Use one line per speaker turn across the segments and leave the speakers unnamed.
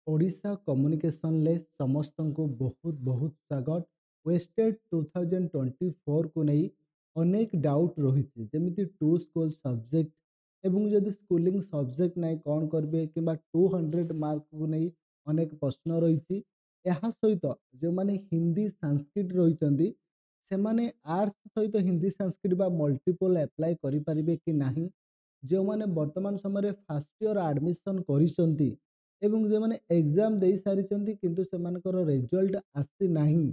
Odisha communication ले समस्त को बहुत बहुत स्वागत। वेस्टेड 2024 को नहीं अनेक डाउट रही जमी टू स्कूल सब्जेक्ट एवं जदि स्कूलिंग सब्जेक्ट ना कौन करेंगे कि 200 मार्क को नहीं अनेक प्रश्न रही सहित जो मैंने हिंदी संस्कृत रही से माने आर्ट्स सहित हिंदी संस्कृत बा मल्टीपल एप्लाई करें कि नहीं, जो मैंने वर्तमान समय फास्ट इयर एडमिशन कर एवं जो मैंने एग्जाम दे सारी किंतु सेमानकर रिजल्ट आसी नहीं,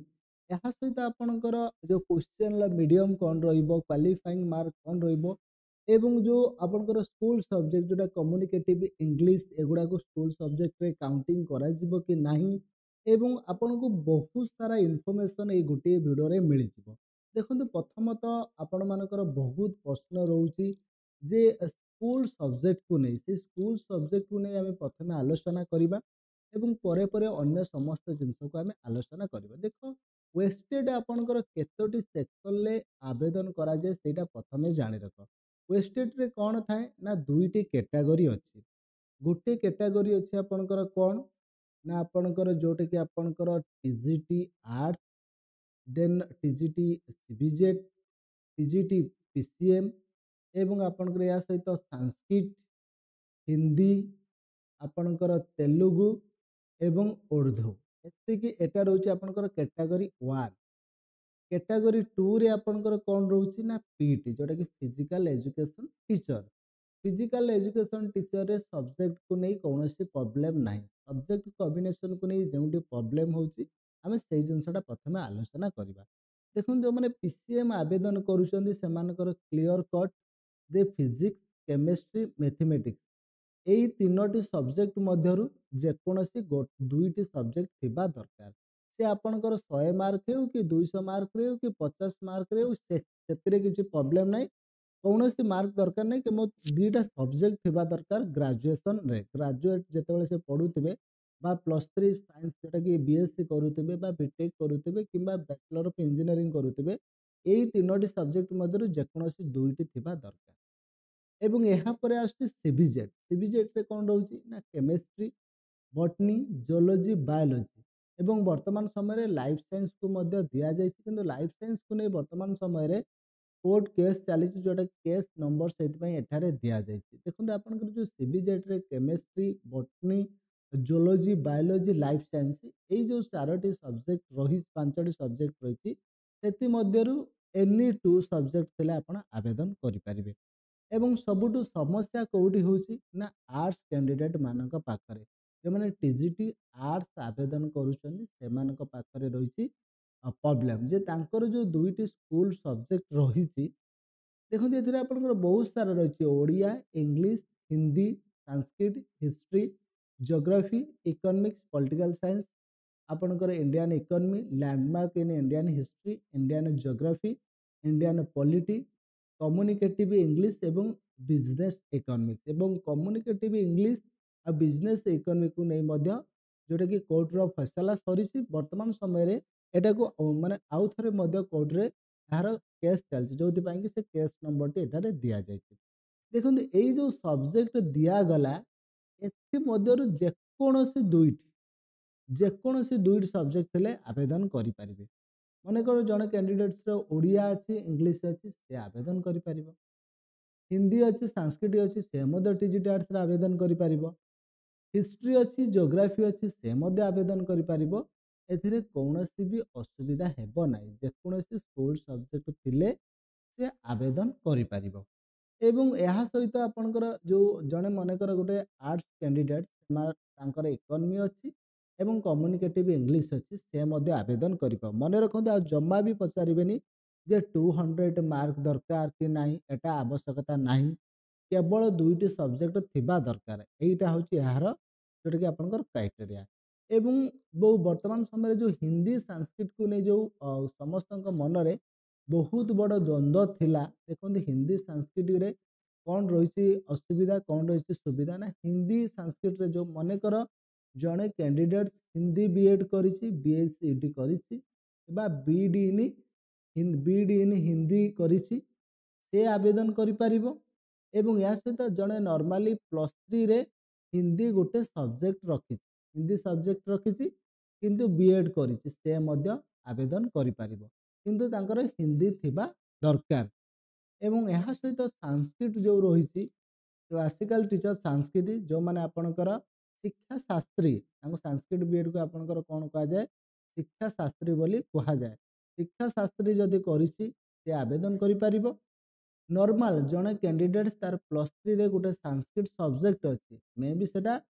यह सहित आपणकर जो क्वेश्चन मीडियम कौन क्वालिफाइंग मार्क कौन एवं जो आपणकर स्कूल सब्जेक्ट जोटा कम्युनिकेटिव इंग्लिश एगुड़ा को स्कूल सब्जेक्ट रे काउंटिंग करा जिवो कि नहीं एवं आपन को बहुत सारा इनफॉरमेशन ये गोटे वीडियो रे मिल जिवो। देखो प्रथमतः आपण मानकर बहुत प्रश्न रोची जे स्कूल सब्जेक्ट को नहीं से स्कूल सब्जेक्ट को नहीं आम प्रथम आलोचना करवा एवं परे परे अन्य समस्त जिनस को आम आलोचना करवा। देख वेस्टेड आपणकर केतोटी सेक्शन ले आवेदन करा जाए सेटा प्रथमे जानि रख। वेस्टेड रे कौन थाए ना दुईटी कैटेगरी अच्छी। गोटे कैटेगरी अच्छी आपणकर कौन ना आपणकर जोटे कि आपणकर TGT arts then TGT CBZ TGT PCM एवं आपणकर या सहित संस्कृत हिंदी आपणकर तेलुगु एवं उर्दू एतिकी एटा रोचे आपणकर कैटेगरी 1। कैटेगरी 2 रे आपणकर कौन रोची ना पीटी जोटा कि physical education teacher. Physical education teacher रे सब्जेक्ट को नहीं कौन प्रॉब्लम नहीं, सब्जेक्ट कॉम्बिनेशन को नहीं जो प्रॉब्लम होची आमे से जिनसटा प्रथम आलोचना करवा। देखो जो मैंने पीसीएम आवेदन करूछंदी सेमानकर क्लियर कट दे फिजिक्स केमिस्ट्री मैथमेटिक्स यही तीनोटी सब्जेक्ट मध्यरु जेकोसी दुईटी सब्जेक्ट थिबा दरकार। से आपणकर 100 मार्क हो कि 200 मार्क रे हो कि 50 मार्क रे हो से किसी प्रॉब्लम नहीं, कौन सी मार्क दरकार नहीं कि मो दुईटा सब्जेक्ट थिबा दरकार। ग्रेजुएशन रे ग्रेजुएट जेतेबेले से पढ़ुथिबे बा +3 साइंस जोटा कि बीएससी करुथिबे बा बीटेक करुथिबे किंबा बैचलर ऑफ इंजीनियरिंग करुथिबे एही तीनोटी सब्जेक्ट मध्यरु जेकोसी दुईटी थिबा दरकार। एवं यहाँ पर आसुछि सीबीजेड। सीबीजेड रे कौन रोची ना केमिस्ट्री बॉटनी जियोलॉजी बायोलॉजी एवं वर्तमान समय लाइफ साइंस को मध्य दिया जायछि किंतु लाइफ साइंस को नहीं वर्तमान समय कोर्ट केस चली जोटा केस नंबर से एठारे दिया जायछि। देखो आपनकर जो सीबीजेड रे chemistry botany geology biology life science यही जो 4टी सब्जेक्ट रही 5टी सब्जेक्ट रही सेति मध्यरु एनी 2 सब्जेक्ट थिले आपण आवेदन करि परिबे। एवं सबुठु समस्या कौटी होची ना आर्ट्स कैंडिडेट मानक पाखरे जो मैंने टीजीटी आर्ट्स आवेदन करुछंदी सेमानक पाखरे रही प्रॉब्लम जे तांकर जो दुईटी स्कूल सब्जेक्ट रही। देखो ये आपंकर बहुत सारा रही Odia English Hindi Sanskrit history geography economics political science आपंकर Indian economy landmark in Indian history Indian geography Indian polity communicative English एवं बिजनेस इकोनॉमिक्स एवं कम्युनिकेटिव इंग्लिश आ बिजनेस इकोनॉमी को नहीं मध्य जोटा कि कोर्ट रो फैसला सरी वर्तमान समय एटा को माने आउ थरे मध्य कोर्ट रे यार केस चलछि जो कि से केस नंबर टी एटारे दिया जायछि। देखो यही जो सब्जेक्ट दिया गला एथि मध्यरु जेकोसी दुईटी सब्जेक्ट थिले आवेदन करि परिबे। मनेकर जड़े कैंडिडेट्स ओडिया अच्छी इंग्लिश अच्छी से आवेदन कर हिंदी अच्छी संस्कृत अच्छी से टीजीटी आर्ट्स आवेदन कर हिस्ट्री अच्छी जियोग्राफी अच्छी से आवेदन कर एथिरे कौनसी भी असुविधा हेबो नाही जेकोसी स्कूल सब्जेक्ट थिले से आवेदन कर एवं यह सहित आपणकर जो जड़े मनकर गोटे आर्ट्स कैंडिडेट तांकर इकोनॉमी अच्छी एवं कम्युनिकेटिव इंग्लिश अच्छी से आवेदन कर मन रखु आ जमा भी पचारे जे 200 मार्क दरकार कि नहीं एटा आवश्यकता नहीं केवल दुईटी सब्जेक्ट थिबा दरकार यहीटा हूँ यार जोटा कि आपंकर क्राइटेरिया। एवं बहु वर्तमान समय जो हिंदी संस्कृत को नहीं जो समस्त मनरे बहुत बड़ द्वंद्व थिला। देखो हिंदी संस्कृत रे कौन रही असुविधा कौन रही सुविधा ना हिंदी संस्कृत रे जो मनकर जड़े कैंडिडेट्स हिंदी बीएड करिछि बीएससी करिछि बा बीडी इन हिंदी करिछि से आवेदन करि परिबो। एवं या सहित जड़े नॉर्मली +3 रे हिंदी गोटे सब्जेक्ट रखी ହିନ୍ଦୀ ସବଜେକ୍ଟ ରଖିଛି କିନ୍ତୁ ବିଏଡ୍ କରିଛି ସେ ମଧ୍ୟ ଆବେଦନ କରିପାରିବ, କିନ୍ତୁ ତାଙ୍କର ହିନ୍ଦୀ ଥିବା ଦରକାର। ଏବଂ ଏହା ସହିତ ସାଂସ୍କ୍ରିଟ ଯେଉଁ ରହିଛି, କ୍ଲାସିକାଲ ଟିଚର ସାଂସ୍କ୍ରିଟ, ଯେଉଁମାନେ ଆପଣଙ୍କର ଶିକ୍ଷା ଶାସ୍ତ୍ରୀ, ତାଙ୍କୁ ସାଂସ୍କ୍ରିଟ ବିଏଡ୍କୁ ଆପଣଙ୍କର କ'ଣ କୁହାଯାଏ? ଶିକ୍ଷା ଶାସ୍ତ୍ରୀ ବୋଲି କୁହାଯାଏ। ଶିକ୍ଷା ଶାସ୍ତ୍ରୀ ଯଦି କରିଛି ସେ ଆବେଦନ କରିପାରିବ। ନର୍ମାଲ ଜଣେ କ୍ୟାଣ୍ଡିଡେଟ୍ ତାର +3ରେ ଗୋଟେ ସାଂସ୍କ୍ରିଟ ସବଜେକ୍ଟ ଅଛି, ମେ ବି ସେଟା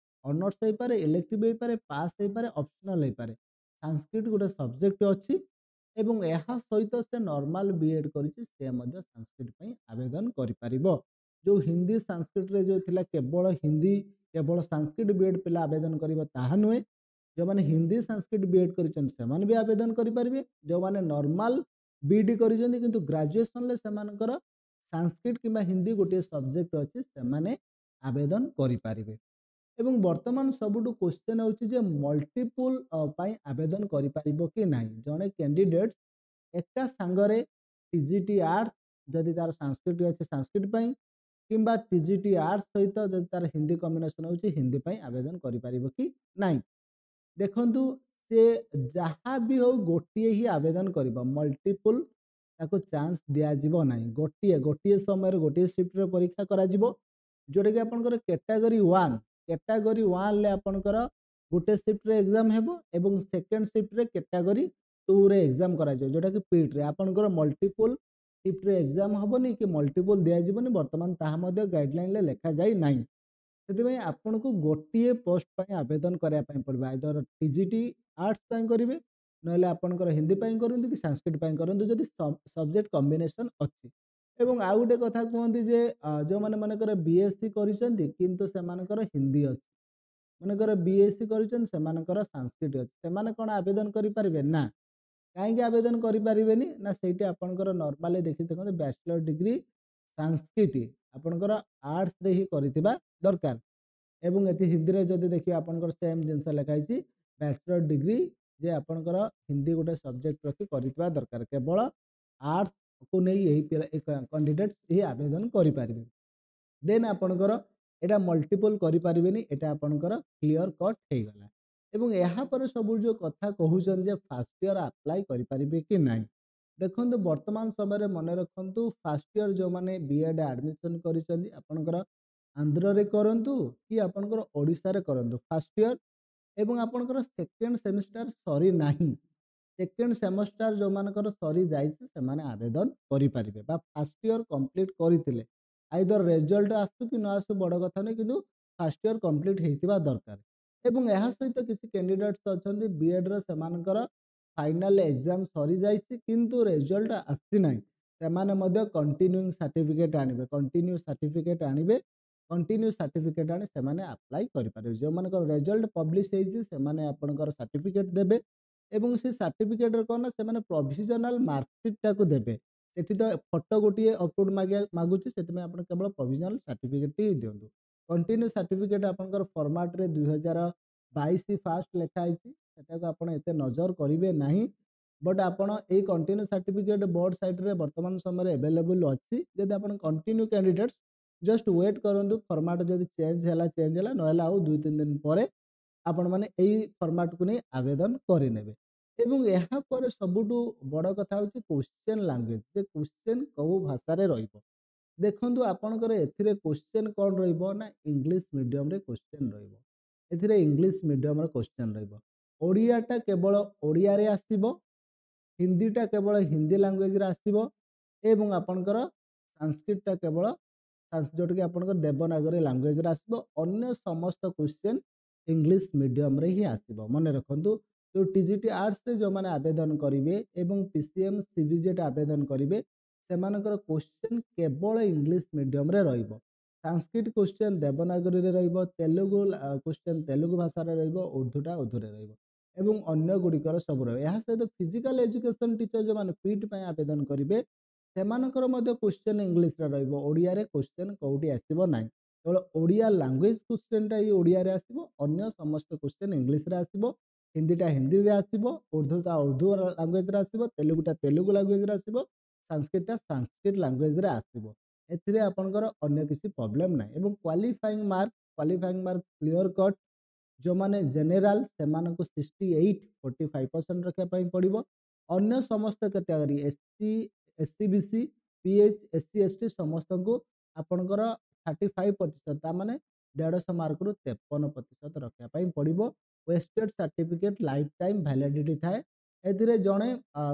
ଅନର୍ସ ହେଇପାରେ, ଇଲେକ୍ଟିଭ ହେଇପାରେ, ପାସ୍ ହେଇପାରେ, ଅପସନାଲ ହେଇପାରେ, ସାଂସ୍କ୍ରିଟ ଗୋଟେ ସବଜେକ୍ଟ ଅଛି ଏବଂ ଏହା ସହିତ ସେ ନର୍ମାଲ ବିଏଡ୍ କରିଛି, ସେ ମଧ୍ୟ ସାଂସ୍କ୍ରିଟ ପାଇଁ ଆବେଦନ କରିପାରିବ। ଯେଉଁ ହିନ୍ଦୀ ସାଂସ୍କ୍ରିଟରେ ଯେଉଁ ଥିଲା କେବଳ ହିନ୍ଦୀ, କେବଳ ସାଂସ୍କ୍ରିଟ ବିଏଡ୍ ପିଲା ଆବେଦନ କରିବ ତାହା ନୁହେଁ, ଯେଉଁମାନେ ହିନ୍ଦୀ ସାଂସ୍କ୍ରିଟ ବିଏଡ୍ କରିଛନ୍ତି ସେମାନେ ବି ଆବେଦନ କରିପାରିବେ। ଯେଉଁମାନେ ନର୍ମାଲ ବିଇଡି କରିଛନ୍ତି କିନ୍ତୁ ଗ୍ରାଜୁଏସନରେ ସେମାନଙ୍କର ସାଂସ୍କ୍ରିଟ କିମ୍ବା ହିନ୍ଦୀ ଗୋଟିଏ ସବଜେକ୍ଟ ଅଛି, ସେମାନେ ଆବେଦନ କରିପାରିବେ। ଏବଂ ବର୍ତ୍ତମାନ ସବୁଠୁ କ୍ୱେଶ୍ଚନ୍ ହେଉଛି ଯେ ମଲ୍ଟିପୁଲ ପାଇଁ ଆବେଦନ କରିପାରିବ କି ନାହିଁ। ଜଣେ କ୍ୟାଣ୍ଡିଡେଟ୍ ଏକା ସାଙ୍ଗରେ ଟିଜିଟି ଆର୍ଟ୍ସ ଯଦି ତାର ସାଂସ୍କ୍ରିଟ ଅଛି ସାଂସ୍କ୍ରିଟ ପାଇଁ, କିମ୍ବା ଟିଜିଟି ଆର୍ଟ୍ସ ସହିତ ଯଦି ତାର ହିନ୍ଦୀ କମ୍ବିନେସନ୍ ହେଉଛି ହିନ୍ଦୀ ପାଇଁ ଆବେଦନ କରିପାରିବ କି ନାହିଁ। ଦେଖନ୍ତୁ ସେ ଯାହା ବି ହଉ ଗୋଟିଏ ହିଁ ଆବେଦନ କରିବ, ମଲ୍ଟିପୁଲ ତାକୁ ଚାନ୍ସ ଦିଆଯିବ ନାହିଁ। ଗୋଟିଏ ସମୟରେ ଗୋଟିଏ ସିଫ୍ଟରେ ପରୀକ୍ଷା କରାଯିବ, ଯେଉଁଟାକି ଆପଣଙ୍କର କ୍ୟାଟାଗୋରୀ 1ରେ ଆପଣଙ୍କର ଗୋଟେ ସିଫ୍ଟରେ ଏକ୍ଜାମ ହେବ ଏବଂ ସେକେଣ୍ଡ ସିଫ୍ଟରେ କ୍ୟାଟାଗୋରୀ 2ରେ ଏକ୍ଜାମ କରାଯିବ, ଯେଉଁଟାକି ପିଟ୍ରେ ଆପଣଙ୍କର ମଲ୍ଟିପୁଲ ସିଫ୍ଟରେ ଏକ୍ଜାମ ହେବନି କି ମଲ୍ଟିପୁଲ ଦିଆଯିବନି। ବର୍ତ୍ତମାନ ତାହା ମଧ୍ୟ ଗାଇଡଲାଇନରେ ଲେଖାଯାଇ ନାହିଁ। ସେଥିପାଇଁ ଆପଣଙ୍କୁ ଗୋଟିଏ ପୋଷ୍ଟ ପାଇଁ ଆବେଦନ କରିବା ପାଇଁ ପଡ଼ିବ। ଆଇଦର ଟିଜିଟି ଆର୍ଟ୍ସ ପାଇଁ କରିବେ, ନହେଲେ ଆପଣଙ୍କର ହିନ୍ଦୀ ପାଇଁ କରନ୍ତୁ କି ସାଂସ୍କ୍ରିଟ ପାଇଁ କରନ୍ତୁ ଯଦି ସବଜେକ୍ଟ କମ୍ବିନେସନ୍ ଅଛି। ଏବଂ ଆଉ ଗୋଟେ କଥା କୁହନ୍ତି ଯେ ଯେଉଁମାନେ ମନେକର ବିଏସସି କରିଛନ୍ତି କିନ୍ତୁ ସେମାନଙ୍କର ହିନ୍ଦୀ ଅଛି, ମନେକର ବିଏସସି କରିଛନ୍ତି ସେମାନଙ୍କର ସାଂସ୍କ୍ରିଟ ଅଛି, ସେମାନେ କ'ଣ ଆବେଦନ କରିପାରିବେ? ନା। କାହିଁକି ଆବେଦନ କରିପାରିବେନି? ନା ସେଇଠି ଆପଣଙ୍କର ନର୍ମାଲି ଦେଖି ଦେଖନ୍ତୁ ବ୍ୟାଚଲର ଡିଗ୍ରୀ ସାଂସ୍କ୍ରିଟ ଆପଣଙ୍କର ଆର୍ଟ୍ସରେ ହିଁ କରିଥିବା ଦରକାର। ଏବଂ ଏଠି ହିନ୍ଦୀରେ ଯଦି ଦେଖିବେ ଆପଣଙ୍କର ସେମ୍ ଜିନିଷ ଲେଖା ହେଇଛି, ବ୍ୟାଚଲର ଡିଗ୍ରୀ ଯେ ଆପଣଙ୍କର ହିନ୍ଦୀ ଗୋଟେ ସବଜେକ୍ଟ ରଖି କରିଥିବା ଦରକାର। କେବଳ ଆର୍ଟ୍ସକୁ ନେଇ ଏହି କ୍ୟାଣ୍ଡିଡେଟ୍ ଏହି ଆବେଦନ କରିପାରିବେ। ଦେନ୍ ଆପଣଙ୍କର ଏଇଟା ମଲ୍ଟିପଲ କରିପାରିବେନି, ଏଇଟା ଆପଣଙ୍କର କ୍ଲିୟର କଟ୍ ହେଇଗଲା। ଏବଂ ଏହାପରେ ସବୁ ଯେଉଁ କଥା କହୁଛନ୍ତି ଯେ ଫାର୍ଷ୍ଟ ଇୟର ଆପ୍ଲାଏ କରିପାରିବେ କି ନାହିଁ। ଦେଖନ୍ତୁ ବର୍ତ୍ତମାନ ସମୟରେ ମନେ ରଖନ୍ତୁ, ଫାର୍ଷ୍ଟ ଇୟର ଯେଉଁମାନେ ବିଏଡ୍ ଆଡମିସନ କରିଛନ୍ତି ଆପଣଙ୍କର ଆନ୍ଧ୍ରରେ କରନ୍ତୁ କି ଆପଣଙ୍କର ଓଡ଼ିଶାରେ କରନ୍ତୁ ଫାର୍ଷ୍ଟ ଇୟର, ଏବଂ ଆପଣଙ୍କର ସେକେଣ୍ଡ ସେମିଷ୍ଟାର ସରିନାହିଁ, ସେକେଣ୍ଡ ସେମିଷ୍ଟାର ଯେଉଁମାନଙ୍କର ସରିଯାଇଛି ସେମାନେ ଆବେଦନ କରିପାରିବେ। ବା ଫାର୍ଷ୍ଟ ଇୟର କମ୍ପ୍ଲିଟ୍ କରିଥିଲେ, ଆଇଦର ରେଜଲ୍ଟ ଆସୁ କି ନ ଆସୁ ବଡ଼ କଥା ନାହିଁ, କିନ୍ତୁ ଫାର୍ଷ୍ଟ ଇୟର କମ୍ପ୍ଲିଟ୍ ହେଇଥିବା ଦରକାର। ଏବଂ ଏହା ସହିତ କିଛି କ୍ୟାଣ୍ଡିଡେଟ୍ସ ଅଛନ୍ତି ବିଏଡ୍ର ସେମାନଙ୍କର ଫାଇନାଲ ଏକ୍ଜାମ ସରିଯାଇଛି କିନ୍ତୁ ରେଜଲ୍ଟ ଆସିନାହିଁ, ସେମାନେ ମଧ୍ୟ କଣ୍ଟିନ୍ୟୁଇଂ ସାର୍ଟିଫିକେଟ୍ ଆଣିବେ। କଣ୍ଟିନ୍ୟୁ ସାର୍ଟିଫିକେଟ୍ ଆଣି ସେମାନେ ଆପ୍ଲାଏ କରିପାରିବେ। ଯେଉଁମାନଙ୍କର ରେଜଲ୍ଟ ପବ୍ଲିଶ ହେଇଛି ସେମାନେ ଆପଣଙ୍କର ସାର୍ଟିଫିକେଟ୍ ଦେବେ ଏବଂ ସେ ସାର୍ଟିଫିକେଟ୍ରେ କ'ଣ ନା ସେମାନେ ପ୍ରୋଭିଜନାଲ ମାର୍କସିଟ୍ଟାକୁ ଦେବେ। ସେଠି ତ ଫଟୋ ଗୋଟିଏ ଅପଲୋଡ଼ ମାଗୁଛି, ସେଥିପାଇଁ ଆପଣ କେବଳ ପ୍ରୋଭିଜନାଲ ସାର୍ଟିଫିକେଟ୍ ହିଁ ଦିଅନ୍ତୁ। କଣ୍ଟିନ୍ୟୁ ସାର୍ଟିଫିକେଟ୍ ଆପଣଙ୍କର ଫର୍ମାଟ୍ରେ 2022 ଫାଷ୍ଟ ଲେଖା ହେଇଛି, ସେଟାକୁ ଆପଣ ଏତେ ନଜର କରିବେ ନାହିଁ। ବଟ୍ ଆପଣ ଏଇ କଣ୍ଟିନ୍ୟୁ ସାର୍ଟିଫିକେଟ୍ ବୋର୍ଡ ସାଇଟ୍ରେ ବର୍ତ୍ତମାନ ସମୟରେ ଆଭେଲେବୁଲ୍ ଅଛି। ଯଦି ଆପଣ କଣ୍ଟିନ୍ୟୁ କ୍ୟାଣ୍ଡିଡେଟ୍ସ ଜଷ୍ଟ ୱେଟ୍ କରନ୍ତୁ, ଫର୍ମାଟ୍ ଯଦି ଚେଞ୍ଜ ହେଲା, ନହେଲେ ଆଉ 2-3 ଦିନ ପରେ ଆପଣମାନେ ଏଇ ଫର୍ମାଟ୍କୁ ନେଇ ଆବେଦନ କରିନେବେ। ଏବଂ ଏହାପରେ ସବୁଠୁ ବଡ଼ କଥା ହେଉଛି କ୍ୱେଶ୍ଚନ୍ ଲାଙ୍ଗୁଏଜ, ଯେ କ୍ୱେଶ୍ଚନ୍ କେଉଁ ଭାଷାରେ ରହିବ। ଦେଖନ୍ତୁ ଆପଣଙ୍କର ଏଥିରେ କ୍ୱେଶ୍ଚନ୍ କ'ଣ ରହିବ ନା ଇଂଲିଶ ମିଡ଼ିୟମରେ କ୍ୱେଶ୍ଚନ୍ ରହିବ। ଏଥିରେ ଇଂଲିଶ ମିଡ଼ିୟମର କ୍ୱେଶ୍ଚନ୍ ରହିବ। ଓଡ଼ିଆଟା କେବଳ ଓଡ଼ିଆରେ ଆସିବ, ହିନ୍ଦୀଟା କେବଳ ହିନ୍ଦୀ ଲାଙ୍ଗୁଏଜରେ ଆସିବ ଏବଂ ଆପଣଙ୍କର ସାଂସ୍କ୍ରିଟଟା କେବଳ ଯେଉଁଟାକି ଆପଣଙ୍କର ଦେବନାଗରୀ ଲାଙ୍ଗୁଏଜରେ ଆସିବ। ଅନ୍ୟ ସମସ୍ତ କ୍ୱେଶ୍ଚନ୍ ଇଂଲିଶ ମିଡ଼ିୟମରେ ହିଁ ଆସିବ। ମନେ ରଖନ୍ତୁ, ଯେଉଁ ଟିଜିଟି ଆର୍ଟ୍ସରେ ଯେଉଁମାନେ ଆବେଦନ କରିବେ ଏବଂ ପିସିଏମ୍ ସିବିଜେଟ୍ ଆବେଦନ କରିବେ ସେମାନଙ୍କର କ୍ୱେଶ୍ଚନ୍ କେବଳ ଇଂଲିଶ ମିଡ଼ିୟମରେ ରହିବ। ସାଂସ୍କ୍ରିଟ କ୍ୱେଶ୍ଚନ୍ ଦେବନାଗରୀରେ ରହିବ, ତେଲୁଗୁ କ୍ୱେଶ୍ଚନ୍ ତେଲୁଗୁ ଭାଷାରେ ରହିବ, ଉର୍ଦ୍ଦୁଟା ଉର୍ଦ୍ଦୁରେ ରହିବ ଏବଂ ଅନ୍ୟ ଗୁଡ଼ିକର ସବୁ ରହିବ। ଏହା ସହିତ ଫିଜିକାଲ ଏଜୁକେସନ୍ ଟିଚର ଯେଉଁମାନେ ପିଟ୍ ପାଇଁ ଆବେଦନ କରିବେ ସେମାନଙ୍କର ମଧ୍ୟ କ୍ୱେଶ୍ଚନ୍ ଇଂଲିଶରେ ରହିବ, ଓଡ଼ିଆରେ କ୍ୱେଶ୍ଚନ୍ କେଉଁଠି ଆସିବ ନାହିଁ। କେବଳ ଓଡ଼ିଆ ଲାଙ୍ଗୁଏଜ କ୍ୱେଶ୍ଚନ୍ଟା ହିଁ ଓଡ଼ିଆରେ ଆସିବ, ଅନ୍ୟ ସମସ୍ତ କ୍ୱେଶ୍ଚନ୍ ଇଂଲିଶରେ ଆସିବ। ହିନ୍ଦୀଟା ହିନ୍ଦୀରେ ଆସିବ, ଉର୍ଦ୍ଦୁଟା ଉର୍ଦ୍ଦୁ ଲାଙ୍ଗୁଏଜରେ ଆସିବ, ତେଲୁଗୁଟା ତେଲୁଗୁ ଲାଙ୍ଗୁଏଜରେ ଆସିବ, ସାଂସ୍କ୍ରିଟଟା ସାଂସ୍କ୍ରିଟ ଲାଙ୍ଗୁଏଜରେ ଆସିବ। ଏଥିରେ ଆପଣଙ୍କର ଅନ୍ୟ କିଛି ପ୍ରୋବ୍ଲେମ୍ ନାହିଁ। ଏବଂ କ୍ୱାଲିଫାଇଂ ମାର୍କ କ୍ଲିୟର କଟ୍ ଯେଉଁମାନେ ଜେନେରାଲ ସେମାନଙ୍କୁ 68 45% ରଖିବା ପାଇଁ ପଡ଼ିବ। ଅନ୍ୟ ସମସ୍ତ category SC SC pH SC ST ସମସ୍ତଙ୍କୁ ଆପଣଙ୍କର 35% ତାମାନେ 150 ମାର୍କରୁ 53% ରଖିବା ପାଇଁ ପଡ଼ିବ। ୱେଷ୍ଟେଡ୍ ସାର୍ଟିଫିକେଟ୍ ଲାଇଫ୍ ଟାଇମ୍ ଭ୍ୟାଲିଡିଟି ଥାଏ। ଏଥିରେ ଜଣେ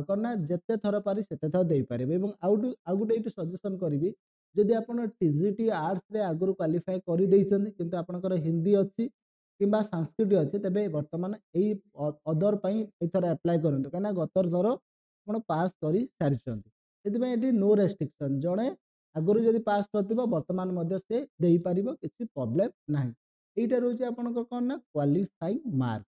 କ'ଣ ନା ଯେତେ ଥର ପାରି ସେତେ ଥର ଦେଇପାରିବେ। ଏବଂ ଆଉ ଗୋଟେ ଏଇଠି ସଜେସନ୍ କରିବି, ଯଦି ଆପଣ ଟିଜିଟି ଆର୍ଟ୍ସରେ ଆଗରୁ କ୍ୱାଲିଫାଏ କରିଦେଇଛନ୍ତି କିନ୍ତୁ ଆପଣଙ୍କର ହିନ୍ଦୀ ଅଛି କିମ୍ବା ସାଂସ୍କ୍ରିଟ ଅଛି, ତେବେ ବର୍ତ୍ତମାନ ଏଇ ଅଦର ପାଇଁ ଏଇଥର ଆପ୍ଲାଏ କରନ୍ତୁ, କାହିଁକିନା ଗତ ଥର ଆପଣ ପାସ୍ କରି ସାରିଛନ୍ତି। ସେଥିପାଇଁ ଏଠି ନୋ ରେଷ୍ଟ୍ରିକ୍ସନ୍, ଜଣେ ଆଗରୁ ଯଦି ପାସ୍ କରିଥିବ ବର୍ତ୍ତମାନ ମଧ୍ୟ ସେ ଦେଇପାରିବ, କିଛି ପ୍ରୋବ୍ଲେମ୍ ନାହିଁ। ଏଇଟା ରହୁଛି ଆପଣଙ୍କର କ'ଣ ନା କ୍ୱାଲିଫାଇଂ ମାର୍କ।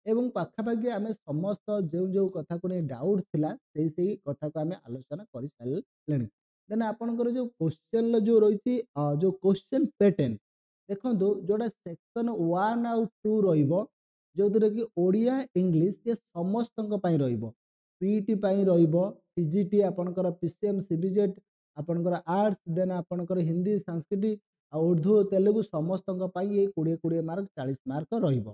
ଏବଂ ପାଖାପାଖି ଆମେ ସମସ୍ତ ଯେଉଁ କଥାକୁ ନେଇ ଡାଉଟ୍ ଥିଲା ସେଇ କଥାକୁ ଆମେ ଆଲୋଚନା କରିସାରିଲେଣି। ଦେନ୍ ଆପଣଙ୍କର ଯେଉଁ କୋଶ୍ଚେନ୍ର ଯେଉଁ ରହିଛି ଯେଉଁ କୋଶ୍ଚେନ୍ ପ୍ୟାଟର୍ନ ଦେଖନ୍ତୁ, ଯେଉଁଟା ସେକ୍ସନ୍ 1 ଆଉ 2 ରହିବ, ଯେଉଁଥିରେ କି ଓଡ଼ିଆ ଇଂଲିଶ ଏ ସମସ୍ତଙ୍କ ପାଇଁ ରହିବ। ପିଇଟି ପାଇଁ ରହିବ, ଟିଜିଟି ଆପଣଙ୍କର ପିସିଏମ୍ ସିବିଜେଟ୍ ଆପଣଙ୍କର ଆର୍ଟ୍ସ, ଦେନ୍ ଆପଣଙ୍କର ହିନ୍ଦୀ ସାଂସ୍କ୍ରିଟ ଆଉ ଉର୍ଦ୍ଦୁ ତେଲୁଗୁ ସମସ୍ତଙ୍କ ପାଇଁ ଏଇ 20 ମାର୍କ 40 ମାର୍କ ରହିବ।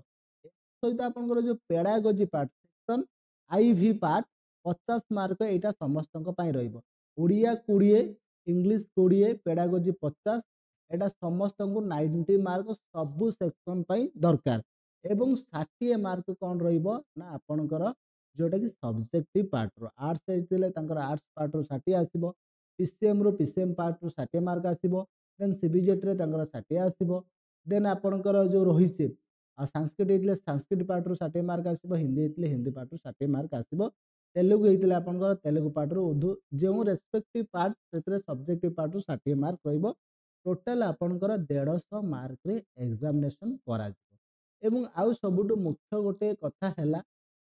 ସହିତ ଆପଣଙ୍କର ଯେଉଁ pedagogy part section IV part 50 mark ଏଇଟା ସମସ୍ତଙ୍କ ପାଇଁ ରହିବ। ଓଡ଼ିଆ 20, ଇଂଲିଶ 20, ପେଡାଗୋଜି 50, ଏଇଟା ସମସ୍ତଙ୍କୁ 90 ମାର୍କ ସବୁ ସେକ୍ସନ୍ ପାଇଁ ଦରକାର। ଏବଂ 60 ମାର୍କ କ'ଣ ରହିବ ନା ଆପଣଙ୍କର ଯେଉଁଟାକି ସବଜେକ୍ଟିଭ ପାର୍ଟର ଆର୍ଟ୍ସ ହେଇଥିଲେ ତାଙ୍କର ଆର୍ଟ୍ସ ପାର୍ଟରୁ 60 ଆସିବ, ପିସିଏମ୍ରୁ ପିସିଏମ୍ ପାର୍ଟରୁ 60 ମାର୍କ ଆସିବ, ଦେନ୍ ସିବିଜେଟ୍ରେ ତାଙ୍କର 60 ଆସିବ, ଦେନ୍ ଆପଣଙ୍କର ଯେଉଁ ରହିଛି ଆଉ ସାଂସ୍କ୍ରିଟ ହେଇଥିଲେ ସାଂସ୍କ୍ରିଟ ପାର୍ଟରୁ 60 ମାର୍କ ଆସିବ, ହିନ୍ଦୀ ହେଇଥିଲେ ହିନ୍ଦୀ ପାର୍ଟରୁ 60 ମାର୍କ ଆସିବ, ତେଲୁଗୁ ହେଇଥିଲେ ଆପଣଙ୍କର ତେଲୁଗୁ ପାର୍ଟରୁ ଉର୍ଦ୍ଦୁ ଯେଉଁ ରେସ୍ପେକ୍ଟିଭ ପାର୍ଟ ସେଥିରେ ସବଜେକ୍ଟିଭ ପାର୍ଟରୁ 60 ମାର୍କ ରହିବ। ଟୋଟାଲ ଆପଣଙ୍କର 150 ମାର୍କରେ ଏକ୍ଜାମିନେସନ୍ କରାଯିବ। ଏବଂ ଆଉ ସବୁଠୁ ମୁଖ୍ୟ ଗୋଟେ କଥା ହେଲା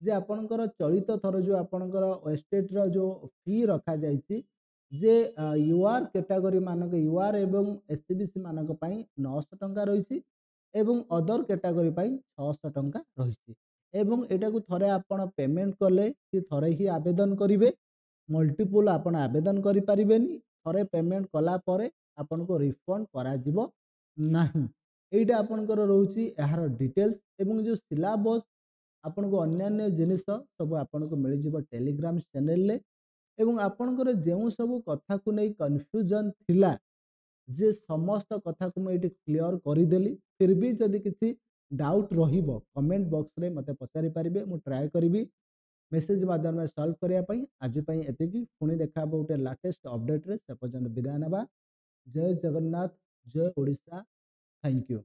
ଯେ ଆପଣଙ୍କର ଚଳିତ ଥର ଯେଉଁ ଆପଣଙ୍କର ୱେଷ୍ଟେଡ୍ର ଯେଉଁ ଫି ରଖାଯାଇଛି ଯେ ୟୁଆର୍ କ୍ୟାଟାଗୋରୀ ମାନଙ୍କ ୟୁଆର୍ ଏବଂ ଏସସିବିସି ମାନଙ୍କ ପାଇଁ 900 ଟଙ୍କା ରହିଛି ଏବଂ ଅଦର କ୍ୟାଟାଗୋରୀ ପାଇଁ 600 ଟଙ୍କା ରହିଛି। ଏବଂ ଏଟାକୁ ଥରେ ଆପଣ ପେମେଣ୍ଟ କଲେ କି ଥରେ ହିଁ ଆବେଦନ କରିବେ, ମଲ୍ଟିପୁଲ୍ ଆପଣ ଆବେଦନ କରିପାରିବେନି। ଥରେ ପେମେଣ୍ଟ କଲା ପରେ ଆପଣଙ୍କୁ ରିଫଣ୍ଡ କରାଯିବ ନାହିଁ। ଏଇଟା ଆପଣଙ୍କର ରହୁଛି ଏହାର ଡିଟେଲ୍ସ। ଏବଂ ଯେଉଁ ସିଲାବସ୍ ଆପଣଙ୍କୁ ଅନ୍ୟାନ୍ୟ ଜିନିଷ ସବୁ ଆପଣଙ୍କୁ ମିଳିଯିବ ଟେଲିଗ୍ରାମ ଚ୍ୟାନେଲରେ। ଏବଂ ଆପଣଙ୍କର ଯେଉଁ ସବୁ କଥାକୁ ନେଇ କନଫ୍ୟୁଜନ୍ ଥିଲା ଯେ ସମସ୍ତ କଥାକୁ ମୁଁ ଏଇଠି କ୍ଲିଅର କରିଦେଲି। ଫିର୍ ବି ଯଦି କିଛି ଡାଉଟ୍ ରହିବ କମେଣ୍ଟ ବକ୍ସରେ ମୋତେ ପଚାରି ପାରିବେ, ମୁଁ ଟ୍ରାଏ କରିବି ମେସେଜ ମାଧ୍ୟମରେ ସଲ୍ଭ କରିବା ପାଇଁ। ଆଜି ପାଇଁ ଏତିକି, ପୁଣି ଦେଖା ହେବ ଗୋଟେ ଲାଟେଷ୍ଟ ଅପଡେଟରେ। ସେ ପର୍ଯ୍ୟନ୍ତ ବିଦାୟ ନେବା। ଜୟ ଜଗନ୍ନାଥ, ଜୟ ଓଡ଼ିଶା, ଥ୍ୟାଙ୍କ ୟୁ।